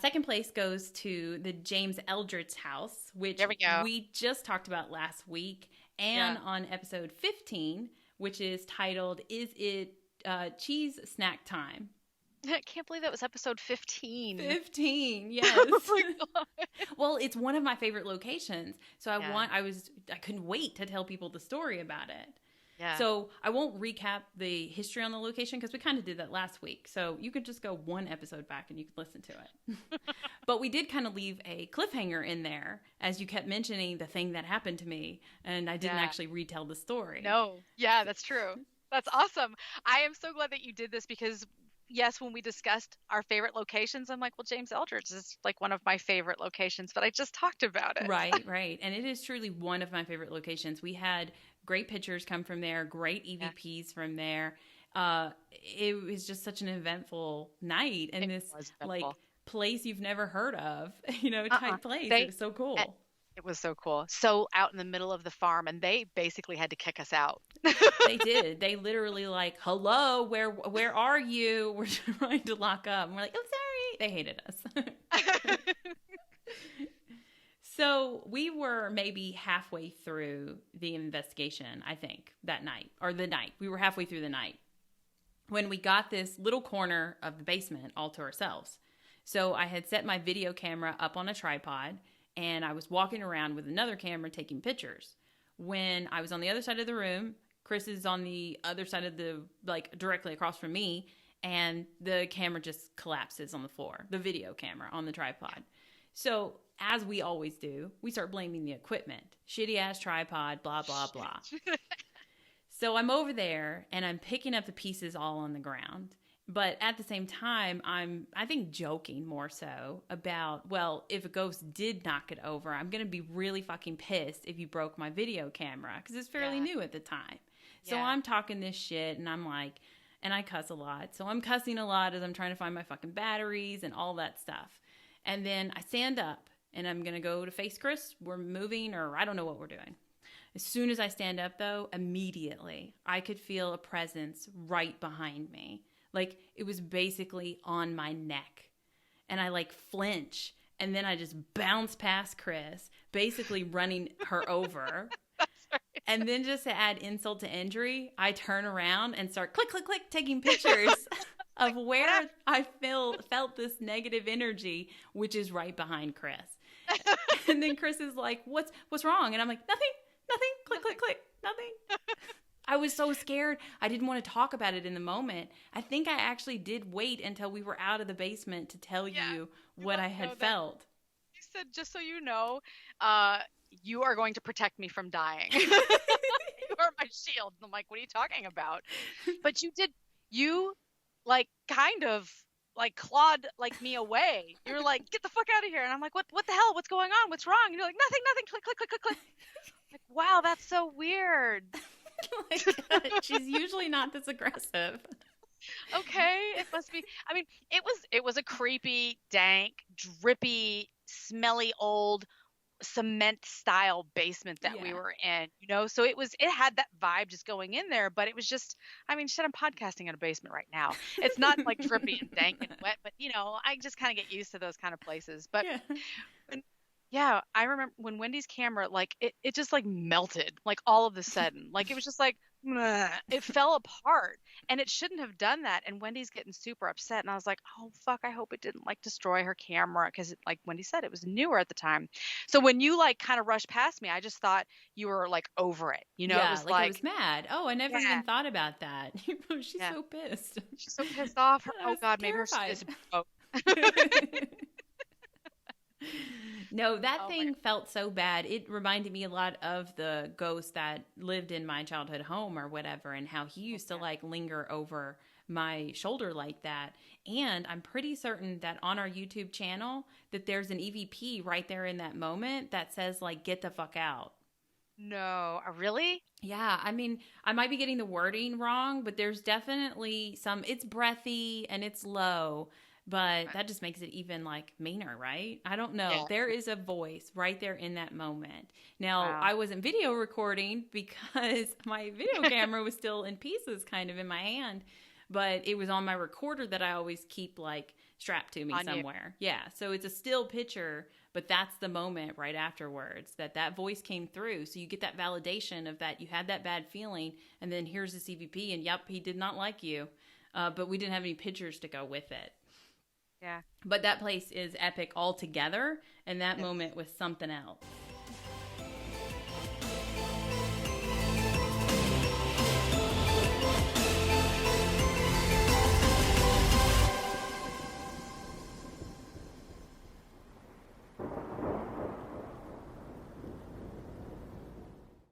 second place goes to the James Eldredge house, which There we go. we just talked about last week, and on episode 15, which is titled, Is It Cheese Snack Time? I can't believe that was episode 15. 15, yes. Oh my God. Well, it's one of my favorite locations. So I couldn't wait to tell people the story about it. Yeah. So I won't recap the history on the location because we kind of did that last week. So you could just go one episode back and you could listen to it. But we did kind of leave a cliffhanger in there as you kept mentioning the thing that happened to me. And I didn't actually retell the story. No. Yeah, that's true. That's awesome. I am so glad that you did this because, yes, when we discussed our favorite locations, I'm like, well, James Eldredge is like one of my favorite locations, but I just talked about it. Right. And it is truly one of my favorite locations. We had great pictures come from there, great EVPs from there. It was just such an eventful night and this like place you've never heard of, type place. It was so cool. It was so cool. So out in the middle of the farm, and they basically had to kick us out. They did. They literally like, hello, where are you? We're trying to lock up. And we're like, oh, sorry. They hated us. So we were maybe halfway through the investigation, I think, that night. Or the night. We were halfway through the night when we got this little corner of the basement all to ourselves. So I had set my video camera up on a tripod, and I was walking around with another camera taking pictures. When I was on the other side of the room, Chris is on the other side of the, like, directly across from me, and the camera just collapses on the floor, the video camera on the tripod. So, as we always do, we start blaming the equipment. Shitty ass tripod, blah, blah, blah. So I'm over there and I'm picking up the pieces all on the ground. But at the same time, I think, joking more so about, well, if a ghost did knock it over, I'm going to be really fucking pissed if you broke my video camera because it's fairly new at the time. So I'm talking this shit and I'm like, and I cuss a lot. So I'm cussing a lot as I'm trying to find my fucking batteries and all that stuff. And then I stand up and I'm going to go to face Chris. We're moving, or I don't know what we're doing. As soon as I stand up, though, immediately I could feel a presence right behind me. Like, it was basically on my neck. And I, like, flinch. And then I just bounce past Chris, basically running her over. And then just to add insult to injury, I turn around and start click, click, click, taking pictures of where I felt this negative energy, which is right behind Chris. And then Chris is like, what's wrong? And I'm like, nothing, click, click, click, nothing. I was so scared. I didn't want to talk about it in the moment. I think I actually did wait until we were out of the basement to tell you what I had felt. You said, just so you know, you are going to protect me from dying. You are my shield. I'm like, what are you talking about? But you like kind of like clawed like me away. You're like, get the fuck out of here. And I'm like, what the hell? What's going on? What's wrong? And you're like, nothing, click, click, click, click, click. Like, wow, that's so weird. Like, she's usually not this aggressive. Okay, it must be. I mean, it was a creepy, dank, drippy, smelly old cement style basement that we were in, so it had that vibe just going in there, but it was just, I mean, shit, I'm podcasting in a basement right now. It's not like drippy and dank and wet, but I just kind of get used to those kind of places. But I remember when Wendy's camera, like it just like melted, like all of a sudden, like it was just like, it fell apart, and it shouldn't have done that. And Wendy's getting super upset, and I was like, oh fuck, I hope it didn't like destroy her camera, because like Wendy said, it was newer at the time. So when you like kind of rushed past me, I just thought you were like over it, it was like I was mad. Oh, I never even thought about that. She's so pissed. She's so pissed off. Oh god, maybe her is broke. No, that thing felt so bad. It reminded me a lot of the ghost that lived in my childhood home or whatever, and how he used to like linger over my shoulder like that. And I'm pretty certain that on our YouTube channel that there's an EVP right there in that moment that says like, get the fuck out. No, really? Yeah, I mean, I might be getting the wording wrong, but there's definitely it's breathy and it's low. But that just makes it even like meaner, right? I don't know. Yeah. There is a voice right there in that moment. Now, I wasn't video recording because my video camera was still in pieces kind of in my hand. but it was on my recorder that I always keep like strapped to me On you. somewhere. Yeah. So it's a still picture, but that's the moment right afterwards that voice came through. So you get that validation of that you had that bad feeling, and then here's the CVP, and yep, he did not like you. But we didn't have any pictures to go with it. Yeah. But that place is epic altogether, and that moment was something else.